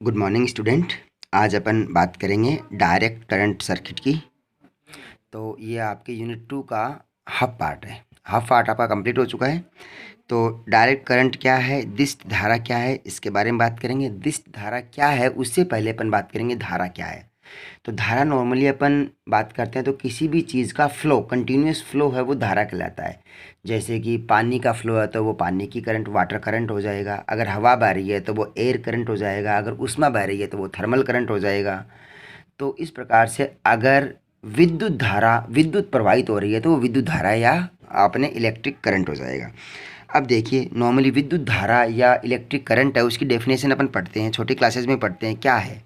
Good morning student. आज अपन बात करेंगे डायरेक्ट करंट सर्किट की। तो ये आपके यूनिट 2 का हाफ पार्ट है। हाफ पार्ट आपका कंप्लीट हो चुका है। तो डायरेक्ट करंट क्या है, दिष्ट धारा क्या है, इसके बारे में बात करेंगे। दिष्ट धारा क्या है उससे पहले अपन बात करेंगे धारा क्या है। तो धारा नॉर्मली अपन बात करते हैं तो किसी भी चीज़ का फ्लो, कंटिन्यूस फ्लो है वो धारा कहलाता है। जैसे कि पानी का फ्लो है तो वो पानी की करंट वाटर करंट हो जाएगा। अगर हवा बह रही है तो वो एयर करंट हो जाएगा। अगर ऊष्मा बह रही है तो वो थर्मल करंट हो जाएगा। तो इस प्रकार से अगर विद्युत धारा, विद्युत प्रवाहित हो रही है तो वो विद्युत धारा या अपने इलेक्ट्रिक करंट हो जाएगा। अब देखिए, नॉर्मली विद्युत धारा या इलेक्ट्रिक करंट है उसकी डेफिनेशन अपन पढ़ते हैं, छोटी क्लासेस में पढ़ते हैं। क्या है?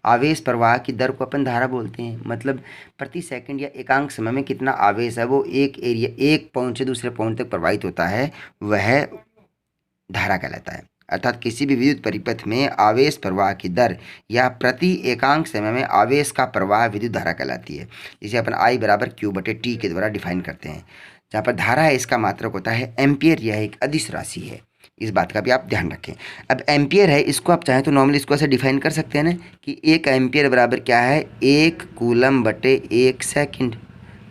आवेश प्रवाह की दर को अपन धारा बोलते हैं। मतलब प्रति सेकंड या एकांक समय में कितना आवेश है वो एक एरिया, एक पॉइंट से दूसरे पॉइंट तक प्रवाहित होता है, वह धारा कहलाता है। अर्थात किसी भी विद्युत परिपथ में आवेश प्रवाह की दर या प्रति एकांक समय में आवेश का प्रवाह विद्युत धारा कहलाती है, जिसे अपन I बराबर Q बटे T के द्वारा डिफाइन करते हैं। जहाँ पर धारा है इसका मात्रक होता है एम्पियर। यह एक अदिश राशि है, इस बात का भी आप ध्यान रखें। अब एम्पियर है, इसको आप चाहें तो नॉर्मली इसको ऐसे डिफाइन कर सकते हैं ना कि एक एम्पियर बराबर क्या है, एक कूलम बटे एक सेकंड।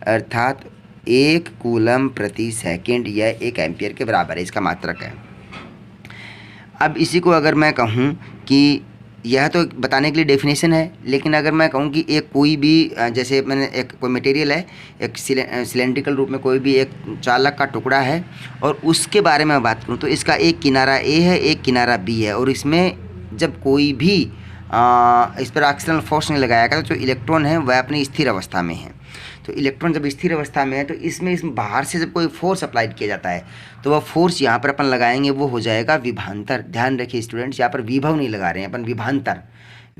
अर्थात एक कूलम प्रति सेकंड यह एक एम्पियर के बराबर है, इसका मात्रक है। अब इसी को अगर मैं कहूँ कि यह तो बताने के लिए डेफिनेशन है, लेकिन अगर मैं कहूँ कि एक कोई भी जैसे मैंने एक कोई मटेरियल है, एक सिलेंड्रिकल रूप में कोई भी एक चालक का टुकड़ा है और उसके बारे में बात करूँ तो इसका एक किनारा ए है, एक किनारा बी है, और इसमें जब कोई भी इस पर एक्सटर्नल फोर्स नहीं लगाया गया तो जो इलेक्ट्रॉन है वह अपनी स्थिर अवस्था में है। तो इलेक्ट्रॉन जब स्थिर अवस्था में है तो इसमें बाहर से जब कोई फोर्स अप्लाइड किया जाता है तो वह फोर्स यहाँ पर अपन लगाएंगे वो हो जाएगा विभवांतर। ध्यान रखिए स्टूडेंट्स, यहाँ पर विभव नहीं लगा रहे हैं अपन, विभवांतर।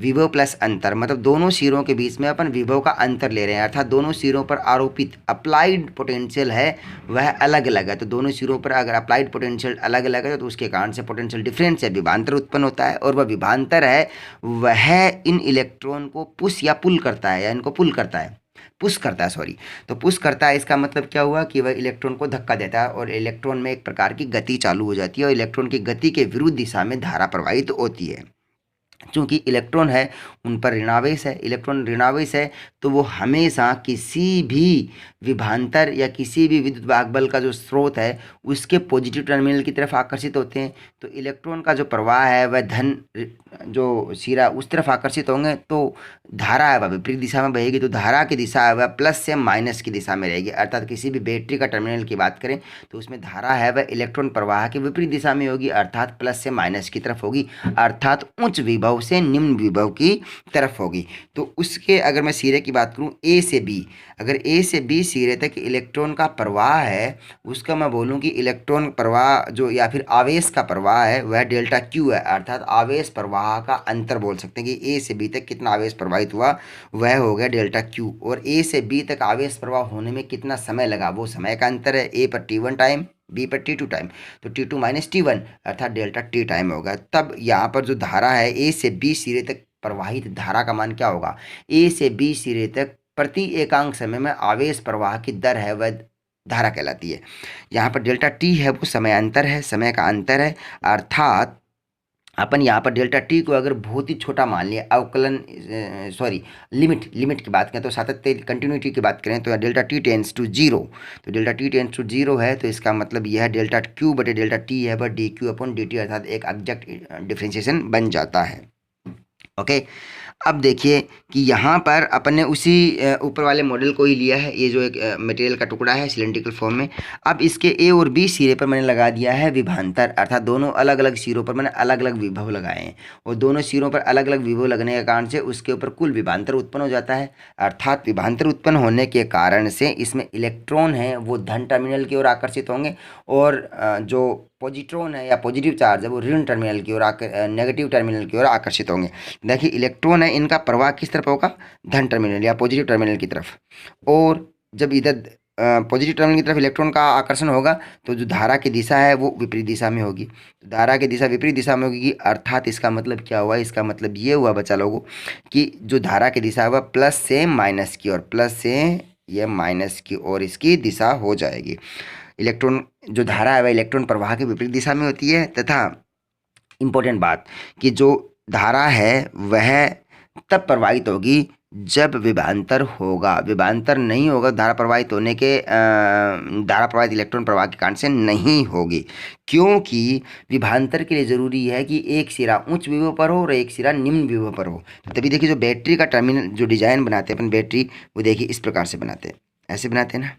विभव प्लस अंतर, मतलब दोनों सिरों के बीच में अपन विभव का अंतर ले रहे हैं। अर्थात दोनों सिरों पर आरोपित अप्लाइड पोटेंशियल है वह अलग अलग है। तो दोनों सिरों पर अगर अप्लाइड पोटेंशियल अलग अलग है तो उसके कारण से पोटेंशियल डिफरेंस है, विभवांतर उत्पन्न होता है। और वह विभवांतर है वह इन इलेक्ट्रॉन को पुश या पुल करता है, या इनको पुल करता है, पुश करता है, सॉरी। तो पुश करता है इसका मतलब क्या हुआ कि वह इलेक्ट्रॉन को धक्का देता है और इलेक्ट्रॉन में एक प्रकार की गति चालू हो जाती है और इलेक्ट्रॉन की गति के विरुद्ध दिशा में धारा प्रवाहित होती है। चूँकि इलेक्ट्रॉन है उन पर ऋणावेश है, इलेक्ट्रॉन ऋणावेश है तो वो हमेशा किसी भी विभवांतर या किसी भी विद्युत वाहक बल का जो स्रोत है उसके पॉजिटिव टर्मिनल की तरफ आकर्षित होते हैं। तो इलेक्ट्रॉन का जो प्रवाह है वह धन जो सिरा उस तरफ आकर्षित होंगे, तो धारा है वह विपरीत दिशा में बहेगी। तो धारा की दिशा है वह प्लस से माइनस की दिशा में रहेगी। अर्थात किसी भी बैटरी का टर्मिनल की बात करें तो उसमें धारा है वह इलेक्ट्रॉन प्रवाह की विपरीत दिशा में होगी, अर्थात प्लस से माइनस की तरफ होगी, अर्थात उच्च विभव से निम्न विभव की तरफ होगी। तो उसके अगर मैं सिरे की बात करूं ए से बी, अगर ए से बी सिरे तक इलेक्ट्रॉन का प्रवाह है उसका मैं बोलूं कि इलेक्ट्रॉन प्रवाह जो या फिर आवेश का प्रवाह है वह डेल्टा क्यू है। अर्थात आवेश प्रवाह का अंतर बोल सकते हैं कि ए से बी तक कितना आवेश प्रवाहित हुआ वह हो गया डेल्टा क्यू। और ए से बी तक आवेश प्रवाह होने में कितना समय लगा वो समय का अंतर है। ए पर T1 टाइम, बी पर T2 टाइम, तो T2 माइनस T1 अर्थात डेल्टा T टाइम होगा। तब यहाँ पर जो धारा है ए से बी सिरे तक प्रवाहित धारा का मान क्या होगा, ए से बी सिरे तक प्रति एकांक समय में आवेश प्रवाह की दर है वह धारा कहलाती है। यहाँ पर डेल्टा T है वो समय अंतर है, समय का अंतर है। अर्थात अपन यहाँ पर डेल्टा T को अगर बहुत ही छोटा मान लिया, अवकलन सॉरी लिमिट की बात करें तो सातत्य कंटिन्यूटी की बात करें तो delta T tends to zero, तो delta T tends to zero है तो इसका मतलब यह डेल्टा Q बटे डेल्टा T है वह dQ अपॉन dt अर्थात एक एग्जैक्ट डिफ्रेंशिएशन बन जाता है। ओके। अब देखिए कि यहाँ पर अपन ने उसी ऊपर वाले मॉडल को ही लिया है, ये जो एक मटेरियल का टुकड़ा है सिलेंड्रिकल फॉर्म में। अब इसके ए और बी सिरे पर मैंने लगा दिया है विभवांतर, अर्थात दोनों अलग अलग सिरों पर मैंने अलग अलग विभव लगाए हैं और दोनों सिरों पर अलग अलग विभव लगने के कारण से उसके ऊपर कुल विभवांतर उत्पन्न हो जाता है। अर्थात विभवांतर उत्पन्न होने के कारण से इसमें इलेक्ट्रॉन है वो धन टर्मिनल की ओर आकर्षित होंगे और जो पॉजिट्रॉन है या पॉजिटिव चार्ज है वो ऋण टर्मिनल की ओर नेगेटिव टर्मिनल की ओर आकर्षित होंगे। देखिए इलेक्ट्रॉन है इनका प्रवाह किस तरफ होगा, धन टर्मिनल या पॉजिटिव टर्मिनल की तरफ। और जब इधर पॉजिटिव टर्मिनल की तरफ इलेक्ट्रॉन का आकर्षण होगा तो जो धारा की दिशा है वो विपरीत दिशा में होगी। तो धारा की दिशा विपरीत दिशा में होगी, अर्थात इसका मतलब क्या हुआ, इसका मतलब ये हुआ बच्चा लोगों कि जो धारा की दिशा है वह प्लस से माइनस की ओर, प्लस से यह माइनस की ओर इसकी दिशा हो जाएगी। इलेक्ट्रॉन जो धारा है वह इलेक्ट्रॉन प्रवाह के विपरीत दिशा में होती है। तथा इम्पोर्टेंट बात कि जो धारा है वह तब प्रवाहित होगी जब विभवांतर होगा। विभवांतर नहीं होगा, धारा प्रवाहित होने के धारा प्रवाहित इलेक्ट्रॉन प्रवाह के कारण से नहीं होगी, क्योंकि विभवांतर के लिए ज़रूरी है कि एक सिरा उच्च विभव पर हो और एक सिरा निम्न विभव पर हो। तो तभी देखिए जो बैटरी का टर्मिनल जो डिजाइन बनाते हैं अपन बैटरी, वो देखिए इस प्रकार से बनाते हैं, ऐसे बनाते हैं ना।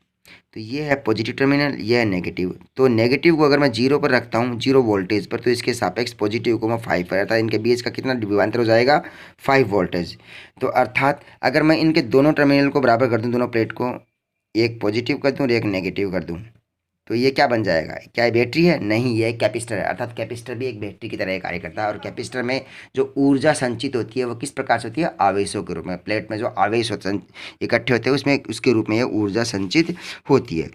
तो ये है पॉजिटिव टर्मिनल, ये है नेगेटिव। तो नेगेटिव को अगर मैं 0 पर रखता हूँ, 0 वोल्टेज पर, तो इसके सापेक्ष पॉजिटिव को मैं 5 पर, अर्थात इनके बीच का कितना विभवांतर हो जाएगा, 5 वोल्टेज। तो अर्थात अगर मैं इनके दोनों टर्मिनल को बराबर कर दूँ, दोनों प्लेट को, एक पॉजिटिव कर दूँ और एक नेगेटिव कर दूँ, तो ये क्या बन जाएगा? क्या ये बैटरी है? नहीं, ये कैपेसिटर है। अर्थात कैपेसिटर भी एक बैटरी की तरह कार्य करता है। और कैपेसिटर में जो ऊर्जा संचित होती है वो किस प्रकार से होती है? आवेशों के रूप में। प्लेट में जो आवेश इकट्ठे होते हैं उसमें, उसके रूप में ये ऊर्जा संचित होती है।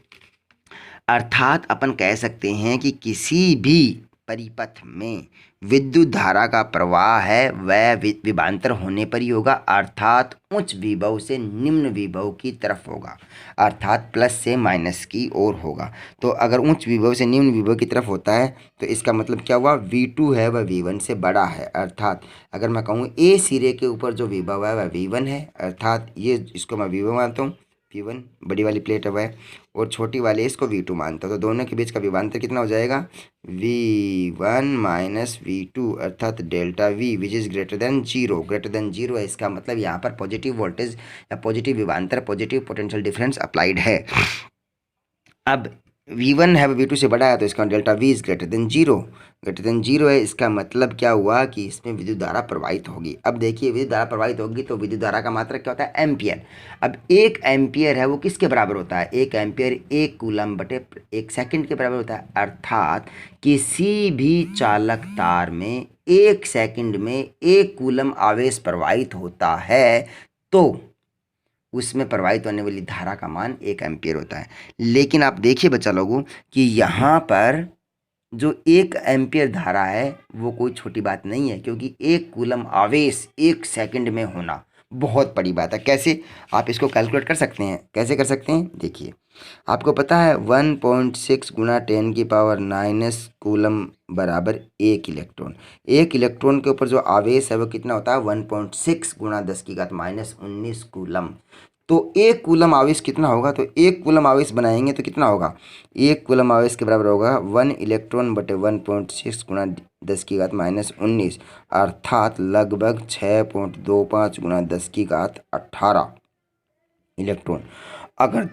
अर्थात अपन कह सकते हैं कि किसी भी परिपथ में विद्युत धारा का प्रवाह है वह विभवांतर होने पर ही होगा, अर्थात उच्च विभव से निम्न विभव की तरफ होगा, अर्थात प्लस से माइनस की ओर होगा। तो अगर उच्च विभव से निम्न विभव की तरफ होता है तो इसका मतलब क्या हुआ? V2 है वह V1 से बड़ा है। अर्थात अगर मैं कहूँ ए सिरे के ऊपर जो विभव है वह V1 है, अर्थात ये इसको मैं V1 मानता हूँ, V1 बड़ी वाली प्लेट है वह, और छोटी वाले इसको V2 मानता हूँ। तो दोनों के बीच का विभवांतर कितना हो जाएगा? V1 माइनस V2, अर्थात delta V which is greater than zero. Greater than zero है, इसका मतलब यहाँ पर पॉजिटिव वोल्टेज या पॉजिटिव विभवांतर, पॉजिटिव पोटेंशियल डिफरेंस अप्लाइड है। अब V1 है V2 से बड़ा है तो इसका delta V is greater than zero. Greater than zero है, इसका मतलब क्या हुआ कि इसमें विद्युत धारा प्रवाहित होगी। अब देखिए विद्युत धारा प्रवाहित होगी तो विद्युत धारा का मात्रक क्या होता है? एम्पियर। अब 1 एम्पियर है वो किसके बराबर होता है? 1 एम्पियर 1 कूलम बटे 1 सेकंड के बराबर होता है। अर्थात किसी भी चालक तार में 1 सेकंड में 1 कूलम आवेश प्रवाहित होता है तो उसमें प्रवाहित होने वाली धारा का मान 1 एम्पियर होता है। लेकिन आप देखिए बच्चा लोगों कि यहाँ पर जो 1 एम्पियर धारा है वो कोई छोटी बात नहीं है, क्योंकि 1 कूलम आवेश 1 सेकंड में होना बहुत बड़ी बात है। कैसे आप इसको कैलकुलेट कर सकते हैं? कैसे कर सकते हैं? देखिए आपको पता है 1.6 गुना 10 की पावर 9 कूलम बराबर 1 इलेक्ट्रॉन। 1 इलेक्ट्रॉन के ऊपर जो आवेश है वो कितना होता है? 1.6 गुना 10 की घात -19 कूलम। तो 1 कूलम आवेश कितना होगा? तो 1 कूलम आवेश बनाएंगे तो कितना होगा? 1 कूलम आवेश के बराबर होगा 1 इलेक्ट्रॉन बटे 1.6 गुना 10 की घात -19, अर्थात लगभग 6.25 गुना 10 की घात 18 इलेक्ट्रॉन। अगर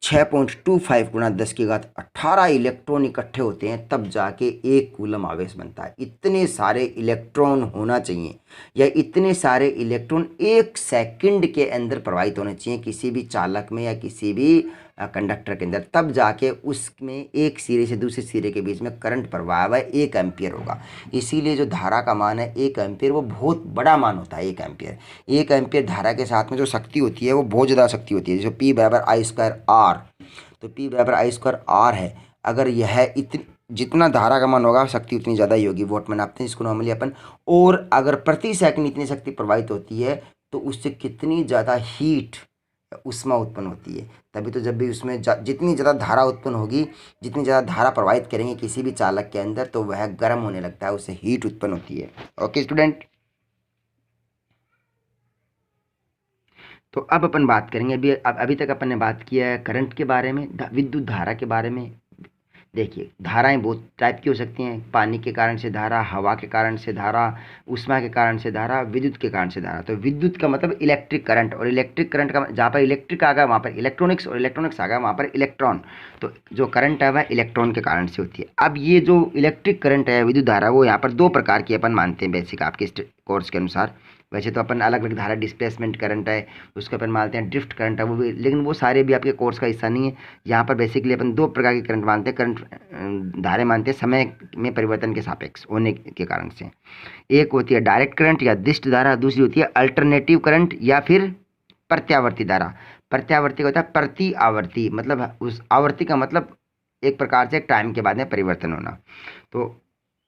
6.25 गुना 10 की घात 18 इलेक्ट्रॉन इकट्ठे होते हैं तब जाके 1 कूलम आवेश बनता है। इतने सारे इलेक्ट्रॉन होना चाहिए या इतने सारे इलेक्ट्रॉन 1 सेकंड के अंदर प्रवाहित होने चाहिए किसी भी चालक में या किसी भी कंडक्टर के अंदर, तब जाके उसमें एक सिरे से दूसरे सिरे के बीच में करंट प्रवाह है 1 एम्पियर होगा। इसीलिए जो धारा का मान है 1 एम्पियर वो बहुत बड़ा मान होता है। 1 एम्पियर, 1 एम्पियर धारा के साथ में जो शक्ति होती है वो बहुत ज़्यादा शक्ति होती है। जैसे P बराबर I²R, तो P बराबर I²R है। अगर यह इतनी जितना धारा का मान होगा शक्ति उतनी ज़्यादा ही होगी, वोट में नापते हैं इसको नॉर्मली अपन। और अगर प्रति सेकंड इतनी शक्ति प्रवाहित होती है तो उससे कितनी ज़्यादा हीट उष्मा उत्पन्न होती है। तभी तो जब भी उसमें जितनी ज़्यादा धारा उत्पन्न होगी, जितनी ज़्यादा धारा प्रवाहित करेंगे किसी भी चालक के अंदर तो वह गर्म होने लगता है, उससे हीट उत्पन्न होती है। ओके स्टूडेंट, तो अब अपन बात करेंगे अभी तक अपन ने बात किया है करंट के बारे में, विद्युत धारा के बारे में। देखिए धाराएं बहुत टाइप की हो सकती हैं, पानी के कारण से धारा, हवा के कारण से धारा, ऊष्मा के कारण से धारा, विद्युत के कारण से धारा। तो विद्युत का मतलब इलेक्ट्रिक करंट, और इलेक्ट्रिक करंट का जहाँ पर इलेक्ट्रिक आ गया वहाँ पर इलेक्ट्रॉनिक्स, और इलेक्ट्रॉनिक्स आ गया वहाँ पर इलेक्ट्रॉन। तो जो करंट है वह इलेक्ट्रॉन के कारण से होती है। अब ये जो इलेक्ट्रिक करंट है, विद्युत धारा, वो यहाँ पर 2 प्रकार की अपन मानते हैं बेसिक आपके कोर्स के अनुसार। वैसे तो अपन अलग अलग धारा, डिस्प्लेसमेंट करंट है उसको अपन मानते हैं, ड्रिफ्ट करंट है वो भी, लेकिन वो सारे भी आपके कोर्स का हिस्सा नहीं है। यहाँ पर बेसिकली अपन 2 प्रकार के करंट मानते हैं, करंट धारे मानते हैं समय में परिवर्तन के सापेक्ष होने के कारण से। एक होती है डायरेक्ट करंट या दिष्ट धारा, दूसरी होती है अल्टरनेटिव करंट या फिर प्रत्यावर्ती धारा। प्रत्यावर्ती होता है प्रति आवर्ती, मतलब उस आवर्ती का मतलब एक प्रकार से टाइम के बाद में परिवर्तन होना। तो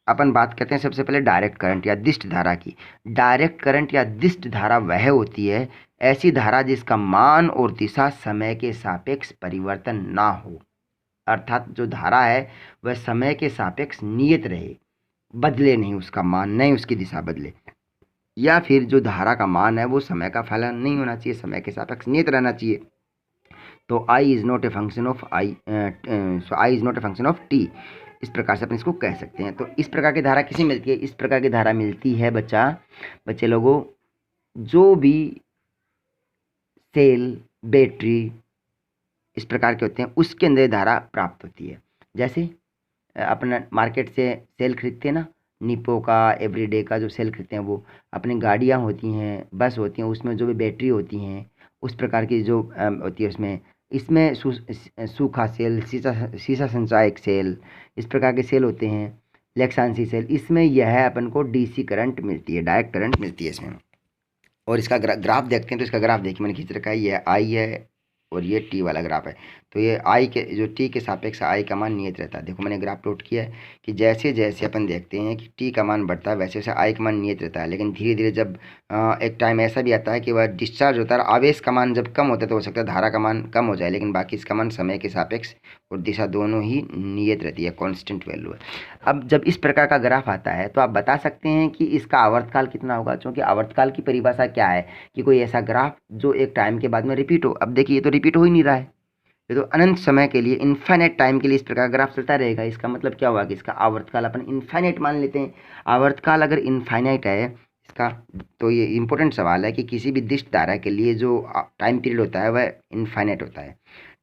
अपन बात करते हैं सबसे पहले डायरेक्ट करंट या दिष्ट धारा की। डायरेक्ट करंट या दिष्ट धारा वह होती है ऐसी धारा जिसका मान और दिशा समय के सापेक्ष परिवर्तन ना हो। अर्थात जो धारा है वह समय के सापेक्ष नियत रहे, बदले नहीं उसका मान, नहीं उसकी दिशा बदले। या फिर जो धारा का मान है वो समय का फलन नहीं होना चाहिए, समय के सापेक्ष नियत रहना चाहिए। तो I is not a function of I is not a function of T, इस प्रकार से अपन इसको कह सकते हैं। तो इस प्रकार की धारा किसे मिलती है? इस प्रकार की धारा मिलती है बच्चे लोगों, जो भी सेल, बैटरी इस प्रकार के होते हैं उसके अंदर धारा प्राप्त होती है। जैसे अपना मार्केट से सेल खरीदते हैं ना, निपो का, एवरीडे का जो सेल खरीदते हैं, वो अपनी गाड़ियाँ होती हैं, बस होती हैं, उसमें जो भी बैटरी होती हैं उस प्रकार की जो होती है उसमें, इसमें सूखा सेल, शीशा संचायक सेल, इस प्रकार के सेल होते हैं, लेक्सांसी सेल, इसमें यह अपन को डीसी करंट मिलती है, डायरेक्ट करंट मिलती है इसमें। और इसका ग्राफ देखते हैं, तो इसका ग्राफ देखिए मैंने खींच रखा है, ये आई है और ये टी वाला ग्राफ है। तो ये आई के जो टी के सापेक्ष आई का मान नियत रहता है। देखो मैंने ग्राफ प्लॉट किया है कि जैसे जैसे अपन देखते हैं कि टी का मान बढ़ता है वैसे वैसे आई का मान नियत रहता है, लेकिन धीरे धीरे जब एक टाइम ऐसा भी आता है कि वह डिस्चार्ज होता है, आवेश का मान जब कम होता है तो हो सकता है धारा का मान कम हो जाए, लेकिन बाकी इसका मान समय के सापेक्ष और दिशा दोनों ही नियत रहती है, कॉन्स्टेंट वैल्यू है। अब जब इस प्रकार का ग्राफ आता है तो आप बता सकते हैं कि इसका आवर्तकाल कितना होगा, क्योंकि आवर्तकाल की परिभाषा क्या है कि कोई ऐसा ग्राफ जो एक टाइम के बाद में रिपीट हो। अब देखिए ये तो रिपीट हो ही नहीं रहा है, ये तो अनंत समय के लिए, इन्फाइनाइट टाइम के लिए इस प्रकार ग्राफ चलता रहेगा। इसका मतलब क्या हुआ कि इसका आवर्तकाल अपन इन्फाइनाइट मान लेते हैं। आवर्तकाल अगर इन्फाइनाइट है इसका, तो ये इंपॉर्टेंट सवाल है कि किसी भी दिष्ट धारा के लिए जो टाइम पीरियड होता है वह इन्फाइनाइट होता है।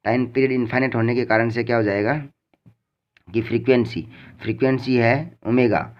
टाइम पीरियड इन्फाइनाइट होने के कारण से क्या हो जाएगा कि फ्रीक्वेंसी है ओमेगा,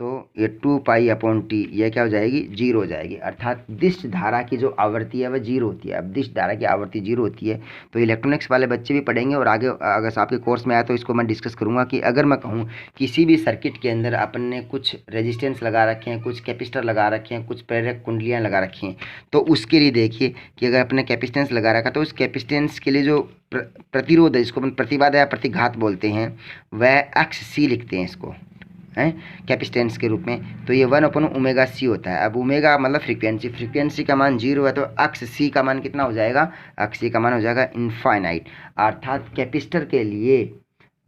तो ये 2π/T यह क्या हो जाएगी, जीरो हो जाएगी। अर्थात दिष्ट धारा की जो आवृत्ति है वह जीरो होती है। अब दिष्ट धारा की आवृत्ति जीरो होती है तो इलेक्ट्रॉनिक्स वाले बच्चे भी पढ़ेंगे, और आगे अगर आपके कोर्स में आया तो इसको मैं डिस्कस करूंगा कि अगर मैं कहूँ किसी भी सर्किट के अंदर अपन ने कुछ रेजिस्टेंस लगा रखे हैं, कुछ कैपेसिटर लगा रखे हैं, कुछ प्रेरक कुंडलियाँ लगा रखी हैं, तो उसके लिए देखिए कि अगर अपने कैपेसिटेंस लगा रखा तो उस कैपेसिटेंस के लिए जो प्रतिरोध है, जिसको अपन प्रतिबाधा या प्रतिघात बोलते हैं, वह एक्स सी लिखते हैं इसको, है कैपेसिटेंस के रूप में। तो ये 1/ω/c होता है। अब ओमेगा मतलब फ्रीक्वेंसी का मान जीरो है, तो अक्स सी का मान कितना हो जाएगा, अक्स सी का मान हो जाएगा इनफाइनाइट। अर्थात कैपेसिटर के लिए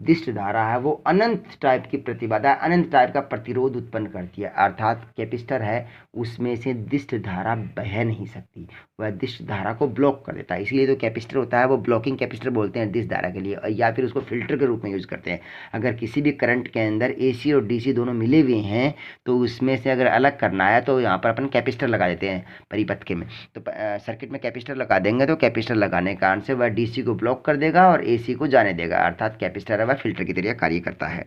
दिष्ट धारा है वो अनंत टाइप की प्रतिबाधा, अनंत टाइप का प्रतिरोध उत्पन्न करती है। अर्थात कैपेसिटर है उसमें से दिष्ट धारा बह नहीं सकती, वह दिष्ट धारा को ब्लॉक कर देता है। इसलिए जो कैपेसिटर होता है वो ब्लॉकिंग कैपेसिटर बोलते हैं दिष्ट धारा के लिए, या फिर उसको फिल्टर के रूप में यूज करते हैं। अगर किसी भी करंट के अंदर एसी और डीसी दोनों मिले हुए हैं तो उसमें से अगर अलग करना है तो यहाँ पर अपन कैपेसिटर लगा देते हैं परिपथ के में। तो सर्किट में कैपेसिटर लगा देंगे तो कैपेसिटर लगाने के कारण से वह डीसी को ब्लॉक कर देगा और एसी को जाने देगा। अर्थात कैपेसिटर वह फिल्टर की तरह कार्य करता है।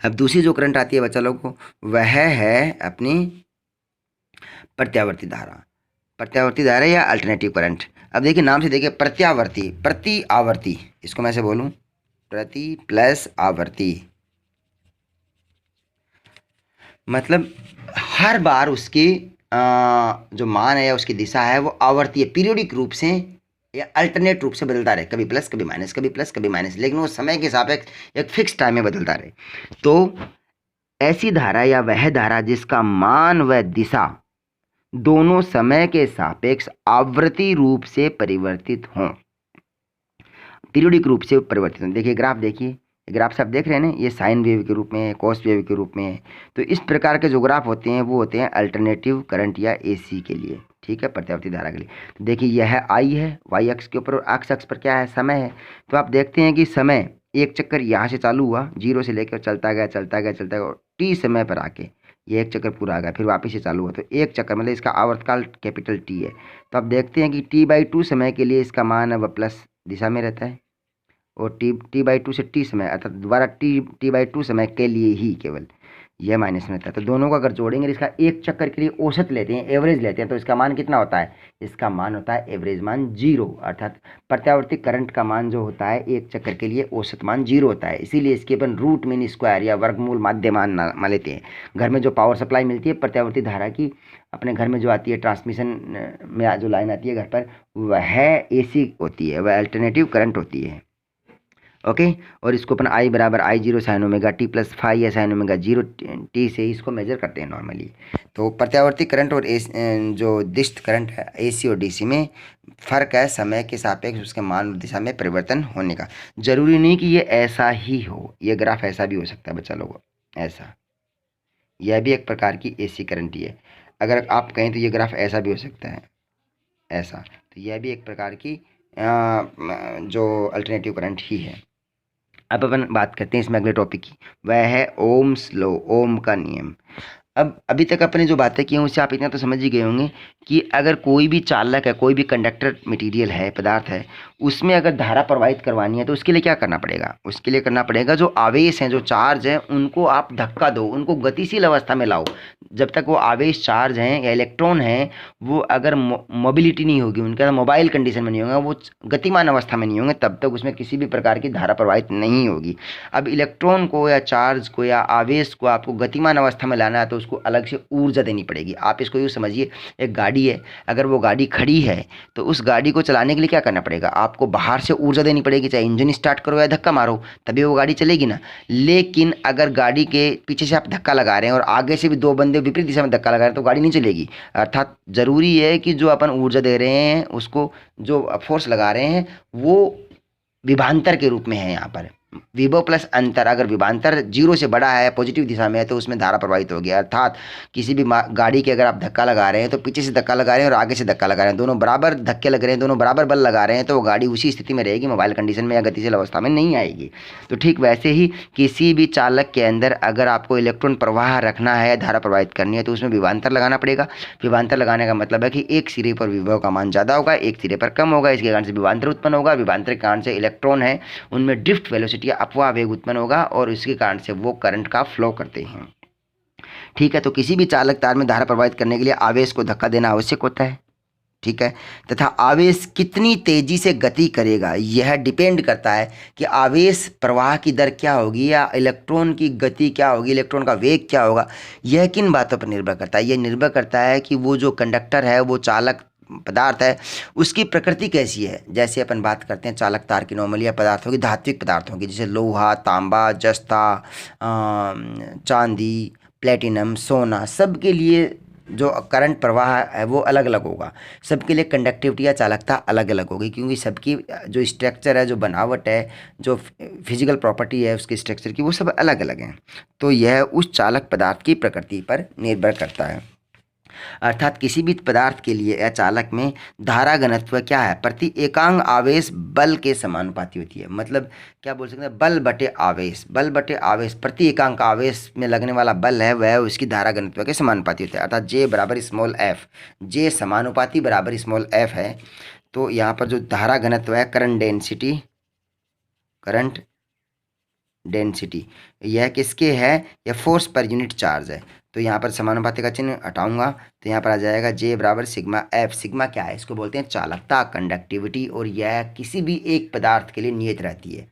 अब दूसरी जो करंट आती है बच्चा लोग को, वह है अपनी प्रत्यावर्ती धारा या अल्टरनेटिव करंट। अब देखिए नाम से देखिए प्रत्यावर्ती, प्रति आवर्ती, इसको मैं से बोलूं प्रति प्लस आवर्ती, मतलब हर बार उसकी जो मान है या उसकी दिशा है वो आवर्ती है, पीरियोडिक रूप से या अल्टरनेट रूप से बदलता रहे, कभी प्लस कभी माइनस, कभी प्लस कभी माइनस, लेकिन वो समय के सापेक्ष एक फिक्स टाइम में बदलता रहे। तो ऐसी धारा या वह धारा जिसका मान व दिशा दोनों समय के सापेक्ष आवृत्ति रूप से परिवर्तित हों, पीरियोडिक रूप से परिवर्तित हों। देखिए ग्राफ, देखिए ग्राफ से आप देख रहे हैं ना, ये साइन वेव के रूप में, कॉस वेव के रूप में। तो इस प्रकार के जो ग्राफ होते हैं वो होते हैं अल्टरनेटिव करंट या एसी के लिए, ठीक है, प्रत्यावर्ती धारा के लिए। तो देखिए यह आई है वाई अक्ष के ऊपर, और एक्स अक्ष पर क्या है, समय है। तो आप देखते हैं कि समय एक चक्कर यहाँ से चालू हुआ, जीरो से लेकर चलता गया चलता गया चलता गया, और टी समय पर आके ये एक चक्कर पूरा आ गया, फिर वापस से चालू हुआ। तो एक चक्कर मतलब इसका आवर्तकाल कैपिटल टी है। तो आप देखते हैं कि t/2 समय के लिए इसका मान है वह प्लस दिशा में रहता है, और t/2 से टी समय अर्थात दोबारा t/2 समय के लिए ही केवल यह माइनस में रहता है। तो दोनों को अगर जोड़ेंगे, इसका एक चक्कर के लिए औसत लेते हैं, एवरेज लेते हैं, तो इसका मान कितना होता है, इसका मान होता है एवरेज मान जीरो। अर्थात प्रत्यावर्ती करंट का मान जो होता है एक चक्कर के लिए औसत मान जीरो होता है। इसीलिए इसके अपन रूट मीन स्क्वायर या वर्गमूल माध्य मान लेते हैं। घर में जो पावर सप्लाई मिलती है प्रत्यावर्ती धारा की, अपने घर में जो आती है ट्रांसमिशन में जो लाइन आती है घर पर, वह एसी होती है, वह अल्टरनेटिव करंट होती है। ओके, और इसको अपन I बराबर I0 sine omega t plus phi या साइन ओमेगा 0 टी से इसको मेजर करते हैं नॉर्मली। तो प्रत्यावर्ती करंट और जो दिष्ट करंट है एसी और डीसी में फ़र्क है समय के सापेक्ष उसके मान और दिशा में परिवर्तन होने का। जरूरी नहीं कि ये ऐसा ही हो, ये ग्राफ ऐसा भी हो सकता है बच्चा लोगों, ऐसा, यह भी एक प्रकार की एसी करंट ही है। अगर आप कहें तो ये ग्राफ ऐसा भी हो सकता है, ऐसा। तो यह भी एक प्रकार की जो अल्टरनेटिव करंट ही है। अब अपन बात करते हैं इसमें अगले टॉपिक की, वह है ओम्स लॉ, ओम का नियम। अब अभी तक अपने जो बातें की हैं उससे आप इतना तो समझ ही गए होंगे कि अगर कोई भी चालक है, कोई भी कंडक्टर मटेरियल है, पदार्थ है, उसमें अगर धारा प्रवाहित करवानी है तो उसके लिए क्या करना पड़ेगा? उसके लिए करना पड़ेगा जो आवेश हैं, जो चार्ज हैं, उनको आप धक्का दो, उनको गतिशील अवस्था में लाओ। जब तक वो आवेश चार्ज हैं या इलेक्ट्रॉन हैं, वो अगर मोबिलिटी नहीं होगी, उनका मोबाइल कंडीशन में नहीं होगा, वो गतिमान अवस्था में नहीं होंगे, तब तक उसमें किसी भी प्रकार की धारा प्रवाहित नहीं होगी। अब इलेक्ट्रॉन को या चार्ज को या आवेश को आपको गतिमान अवस्था में लाना है तो उसको अलग से ऊर्जा देनी पड़ेगी। आप इसको यूँ समझिए, एक गाड़ी है, अगर वो गाड़ी खड़ी है तो उस गाड़ी को चलाने के लिए क्या करना पड़ेगा? आपको बाहर से ऊर्जा देनी पड़ेगी, चाहे इंजन स्टार्ट करो या धक्का मारो, तभी वो गाड़ी चलेगी ना। लेकिन अगर गाड़ी के पीछे से आप धक्का लगा रहे हैं और आगे से भी दो बंदे विपरीत दिशा में धक्का लगा रहे हैं तो गाड़ी नहीं चलेगी। अर्थात ज़रूरी है कि जो अपन ऊर्जा दे रहे हैं, उसको जो फोर्स लगा रहे हैं, वो विभवांतर के रूप में है। यहाँ पर विभव प्लस अंतर, अगर विभवांतर 0 से बड़ा है, पॉजिटिव दिशा में है, तो उसमें धारा प्रवाहित होगी। अर्थात किसी भी गाड़ी के अगर आप धक्का लगा रहे हैं तो पीछे से धक्का लगा रहे हैं और आगे से धक्का लगा रहे हैं, दोनों बराबर धक्के लग रहे हैं, दोनों बराबर बल लगा रहे हैं, तो वो गाड़ी उसी स्थिति में रहेगी, मोबाइल कंडीशन में या गतिशील अवस्था में नहीं आएगी। तो ठीक वैसे ही किसी भी चालक के अंदर अगर आपको इलेक्ट्रॉन प्रवाह रखना है, धारा प्रवाहित करनी है, तो उसमें विभवांतर लगाना पड़ेगा। विभवांतर लगाने का मतलब है कि एक सिरे पर विभव का मान ज़्यादा होगा, एक सिरे पर कम होगा, इसके कारण से विभवांतर उत्पन्न होगा। विभवांतर के कारण से इलेक्ट्रॉन है उनमें ड्रिफ्ट वेलोसिटी या अपवाह वेग उत्पन्न होगा और इसके कारण से वो करंट का फ्लो करते हैं। ठीक है, तो किसी भी चालक तार में धारा प्रवाहित करने के लिए आवेश को धक्का देना आवश्यक होता है। ठीक है, तथा आवेश कितनी तेजी से गति करेगा यह डिपेंड करता है कि आवेश प्रवाह की दर क्या होगी या इलेक्ट्रॉन की गति क्या होगी, इलेक्ट्रॉन का वेग क्या होगा। यह किन बातों पर निर्भर करता है? यह निर्भर करता है कि वो जो कंडक्टर है, वो चालक पदार्थ है, उसकी प्रकृति कैसी है। जैसे अपन बात करते हैं चालक तार की, नॉर्मली पदार्थों की, धात्विक पदार्थों की, जैसे लोहा, तांबा, जस्ता, चांदी, प्लेटिनम, सोना, सब के लिए जो करंट प्रवाह है वो अलग अलग होगा। सबके लिए कंडक्टिविटी या चालकता अलग अलग होगी, क्योंकि सबकी जो स्ट्रक्चर है, जो बनावट है, जो फिजिकल प्रॉपर्टी है उसके स्ट्रक्चर की, वो सब अलग अलग हैं। तो यह उस चालक पदार्थ की प्रकृति पर निर्भर करता है। अर्थात किसी भी पदार्थ के लिए या चालक में धारा घनत्व क्या है? प्रति एकांक आवेश बल के समानुपाती होती है। मतलब क्या बोल सकते हैं? बल बटे आवेश, बल बटे आवेश, प्रति एकांक आवेश में लगने वाला बल है वह उसकी धारा घनत्व के समानुपाती होता है। अर्थात जे बराबर स्मॉल एफ, जे समानुपाती बराबर स्मॉल एफ है। तो यहाँ पर जो धारा घनत्व है, करंट डेंसिटी, यह किसके है? यह फोर्स पर यूनिट चार्ज है। तो यहाँ पर समानुपाती का चिन्ह हटाऊंगा तो यहाँ पर आ जाएगा जे बराबर सिग्मा एफ। सिग्मा क्या है? इसको बोलते हैं चालकता, कंडक्टिविटी, और यह किसी भी एक पदार्थ के लिए नियत रहती है।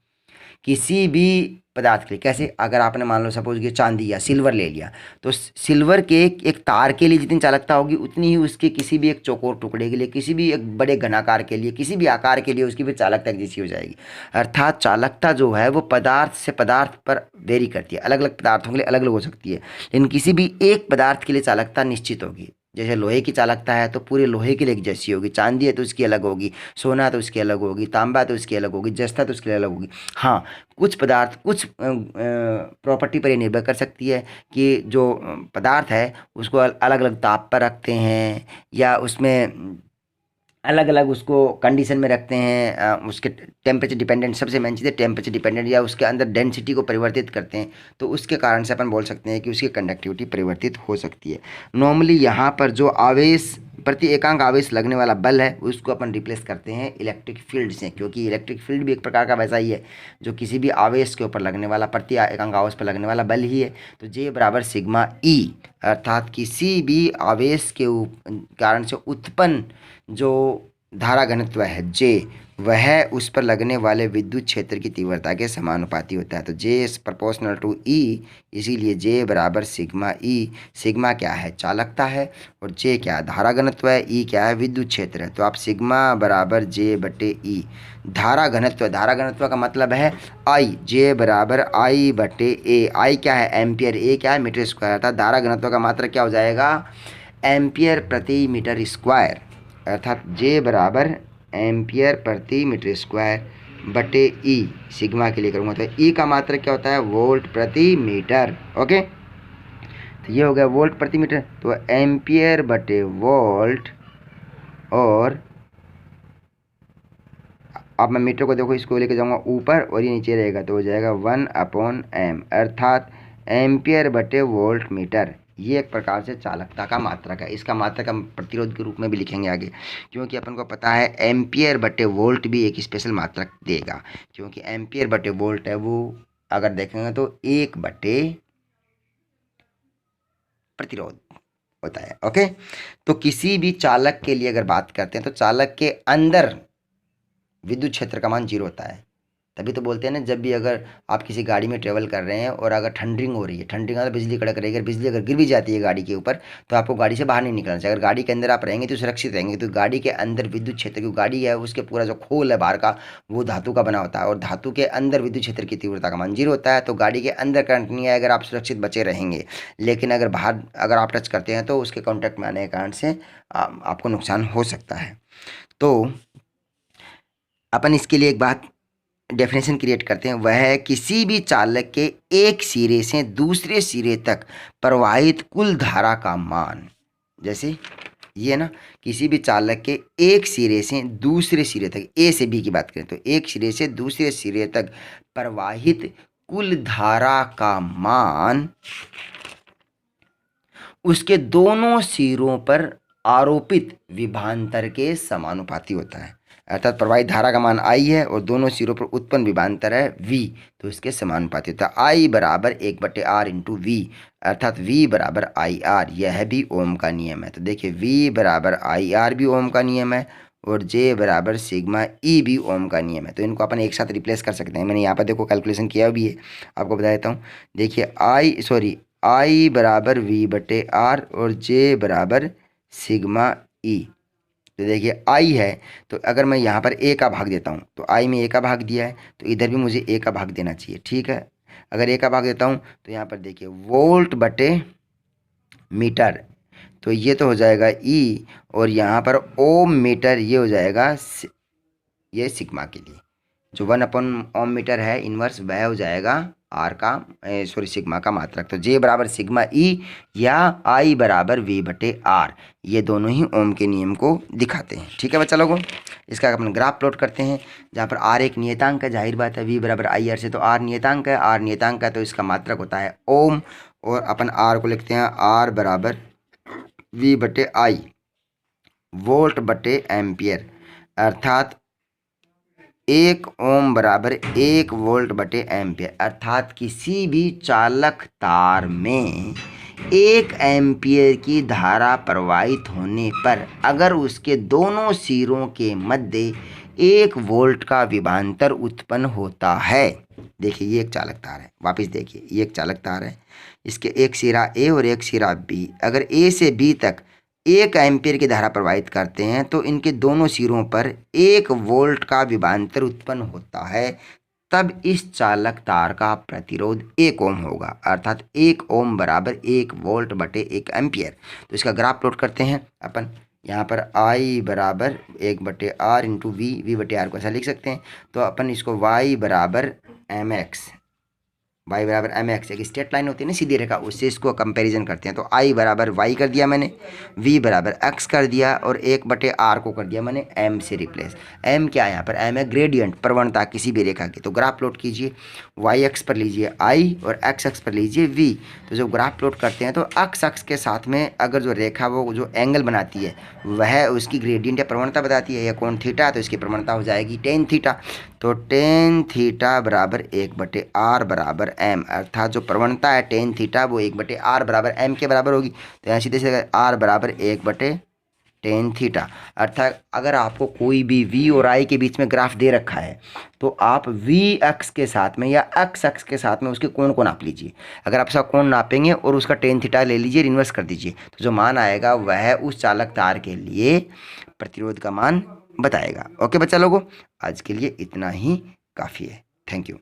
किसी भी पदार्थ के लिए कैसे? अगर आपने मान लो सपोज कि चांदी या सिल्वर ले लिया, तो सिल्वर के एक तार के लिए जितनी चालकता होगी उतनी ही उसके किसी भी एक चौकोर टुकड़े के लिए, किसी भी एक बड़े घनाकार के लिए, किसी भी आकार के लिए उसकी भी चालकता एक जैसी हो जाएगी। अर्थात चालकता जो है वो पदार्थ से पदार्थ पर वेरी करती है, अलग अलग पदार्थों के लिए अलग अलग हो सकती है, लेकिन किसी भी एक पदार्थ के लिए चालकता निश्चित होगी। जैसे लोहे की चालकता है तो पूरे लोहे के लिए एक जैसी होगी, चांदी है तो उसकी अलग होगी, सोना तो उसकी अलग होगी, तांबा तो उसकी अलग होगी, जस्ता तो उसकी अलग होगी। हाँ, कुछ पदार्थ कुछ प्रॉपर्टी पर ये निर्भर कर सकती है कि जो पदार्थ है उसको अलग अलग ताप पर रखते हैं या उसमें अलग अलग उसको कंडीशन में रखते हैं, उसके टेम्परेचर डिपेंडेंट, सबसे मेन चीज़ है टेम्परेचर डिपेंडेंट, या उसके अंदर डेंसिटी को परिवर्तित करते हैं, तो उसके कारण से अपन बोल सकते हैं कि उसकी कंडक्टिविटी परिवर्तित हो सकती है। नॉर्मली यहाँ पर जो आवेश, प्रति एकांक आवेश लगने वाला बल है उसको अपन रिप्लेस करते हैं इलेक्ट्रिक फील्ड से, क्योंकि इलेक्ट्रिक फील्ड भी एक प्रकार का वैसा ही है जो किसी भी आवेश के ऊपर लगने वाला, प्रति एकांक आवेश पर लगने वाला बल ही है। तो जे बराबर सिग्मा ई, अर्थात किसी भी आवेश के कारण से उत्पन्न जो धारा घनत्व है जे, वह उस पर लगने वाले विद्युत क्षेत्र की तीव्रता के समानुपाती होता है। तो जे इज प्रोपोर्शनल टू ई, इसीलिए जे बराबर सिग्मा ई। सिग्मा क्या है? चालकता है, और जे क्या है? धारा घनत्व है, ई क्या है? विद्युत क्षेत्र है। तो आप सिग्मा बराबर जे बटे ई। धारा घनत्व, धारा घनत्व का मतलब है आई, जे बराबर आई बटे ए। आई क्या है? एम्पियर, ए क्या है? Metre square. अर्थात धारा घनत्व का मात्रक क्या हो जाएगा? एम्पियर प्रति मीटर स्क्वायर। अर्थात जे बराबर एम्पियर प्रति मीटर स्क्वायर बटे ई। सिग्मा के लिए करूँगा तो ई का मात्रक क्या होता है? वोल्ट प्रति मीटर। ओके, तो ये हो गया वोल्ट प्रति मीटर, तो एम्पियर बटे वोल्ट, और अब मैं मीटर को देखो इसको लेके जाऊंगा ऊपर और ये नीचे रहेगा, तो हो जाएगा 1/m, अर्थात एम्पियर बटे वोल्ट मीटर। ये एक प्रकार से चालकता का मात्रक है। इसका मात्रक हम प्रतिरोध के रूप में भी लिखेंगे आगे, क्योंकि अपन को पता है एम्पियर बटे वोल्ट भी एक स्पेशल मात्रक देगा, क्योंकि एम्पियर बटे वोल्ट है वो अगर देखेंगे तो 1 बटे प्रतिरोध होता है। ओके, तो किसी भी चालक के लिए अगर बात करते हैं तो चालक के अंदर विद्युत क्षेत्र का मान 0 होता है। तभी तो बोलते हैं ना, जब भी अगर आप किसी गाड़ी में ट्रेवल कर रहे हैं और अगर ठंडरिंग हो रही है, ठंडरिंग मतलब बिजली कड़क रही है, अगर बिजली अगर गिर भी जाती है गाड़ी के ऊपर, तो आपको गाड़ी से बाहर नहीं निकलना चाहिए। अगर गाड़ी के अंदर आप रहेंगे तो सुरक्षित रहेंगे। तो गाड़ी के अंदर विद्युत क्षेत्र, की गाड़ी है उसके पूरा जो खोल है बाहर का वो धातु का बना होता है, और धातु के अंदर विद्युत क्षेत्र की तीव्रता का मान 0 होता है। तो गाड़ी के अंदर करंट नहीं है अगर आप सुरक्षित बचे रहेंगे, लेकिन अगर बाहर अगर आप टच करते हैं तो उसके कॉन्टैक्ट में आने के कारण से आपको नुकसान हो सकता है। तो अपन इसके लिए एक बात डेफिनेशन क्रिएट करते हैं, वह है किसी भी चालक के एक सिरे से दूसरे सिरे तक प्रवाहित कुल धारा का मान। जैसे ये ना, किसी भी चालक के एक सिरे से दूसरे सिरे तक, ए से बी की बात करें तो एक सिरे से दूसरे सिरे तक प्रवाहित कुल धारा का मान उसके दोनों सिरों पर आरोपित विभवांतर के समानुपाती होता है। अर्थात प्रवाहित धारा का मान I है और दोनों सिरों पर उत्पन्न विभवांतर है V, तो इसके समानुपाती होता है। I बराबर 1/R इंटू V, अर्थात V बराबर IR। यह भी ओम का नियम है। तो देखिए V बराबर IR भी ओम का नियम है और J बराबर सिग्मा E भी ओम का नियम है। तो इनको अपन एक साथ रिप्लेस कर सकते हैं। मैंने यहाँ पर देखो कैलकुलेशन किया भी है, आपको बता देता हूँ। देखिए I बराबर V/R और J बराबर सिग्मा E। तो देखिए I है, तो अगर मैं यहाँ पर A का भाग देता हूँ तो I में A का भाग दिया है, तो इधर भी मुझे A का भाग देना चाहिए। ठीक है, अगर A का भाग देता हूँ तो यहाँ पर देखिए वोल्ट बटे मीटर, तो ये तो हो जाएगा E, और यहाँ पर ओम मीटर ये हो जाएगा ये सिग्मा के लिए जो 1/ओम मीटर है इनवर्स, वह हो जाएगा आर का सिग्मा का मात्रक। तो J बराबर सिग्मा E या I बराबर V/R, ये दोनों ही ओम के नियम को दिखाते हैं। ठीक है बच्चा लोगों, इसका अपन ग्राफ प्लॉट करते हैं, जहाँ पर R एक नियतांक है, जाहिर बात है V बराबर IR से, तो R नियतांक है, R नियतांक है तो इसका मात्रक होता है ओम, और अपन R को लिखते हैं R बराबर V/I वोल्ट बटे एम्पियर, अर्थात 1 ओम बराबर 1 वोल्ट बटे एम्पियर। अर्थात किसी भी चालक तार में 1 एम्पियर की धारा प्रवाहित होने पर अगर उसके दोनों सिरों के मध्य 1 वोल्ट का विभवांतर उत्पन्न होता है। देखिए ये एक चालक तार है, वापस देखिए ये एक चालक तार है, इसके एक सिरा A और एक सिरा B, अगर A से B तक 1 एम्पियर की धारा प्रवाहित करते हैं तो इनके दोनों सिरों पर 1 वोल्ट का विभवांतर उत्पन्न होता है, तब इस चालक तार का प्रतिरोध 1 ओम होगा, अर्थात 1 ओम बराबर 1 वोल्ट बटे 1 एम्पियर। तो इसका ग्राफ प्लॉट करते हैं अपन। यहाँ पर I बराबर 1/R इंटू V/R को ऐसा लिख सकते हैं। तो अपन इसको Y बराबर mx एक स्ट्रेट लाइन होती है ना, सीधी रेखा, उससे इसको कंपैरिजन करते हैं। तो I बराबर y कर दिया मैंने, V बराबर x कर दिया, और 1/R को कर दिया मैंने m से रिप्लेस। m क्या है यहाँ पर? m है ग्रेडियंट, प्रवणता किसी भी रेखा की। तो ग्राफ प्लॉट कीजिए, y अक्ष पर लीजिए I और x अक्ष पर लीजिए V। तो जब ग्राफ प्लॉट करते हैं तो x अक्ष के साथ में अगर जो रेखा वो जो एंगल बनाती है वह उसकी ग्रेडियंट या प्रवणता बताती है, या कोण थीटा, तो इसकी प्रवणता हो जाएगी tan थीटा। तो tan थीटा बराबर 1/R बराबर m, अर्थात जो प्रवणता है tan थीटा वो 1/R बराबर m के बराबर होगी। तो यहाँ सीधे से R बराबर 1/tan थीटा, अर्थात अगर आपको कोई भी V और I के बीच में ग्राफ दे रखा है तो आप V अक्ष के साथ में या x अक्ष के साथ में उसके कोण को नाप लीजिए। अगर आप उसका कोण नापेंगे और उसका tan थीटा ले लीजिए, इन्वर्स कर दीजिए, तो जो मान आएगा वह उस चालक तार के लिए प्रतिरोध का मान बताएगा। ओके बच्चा लोगों, आज के लिए इतना ही काफ़ी है। Thank you.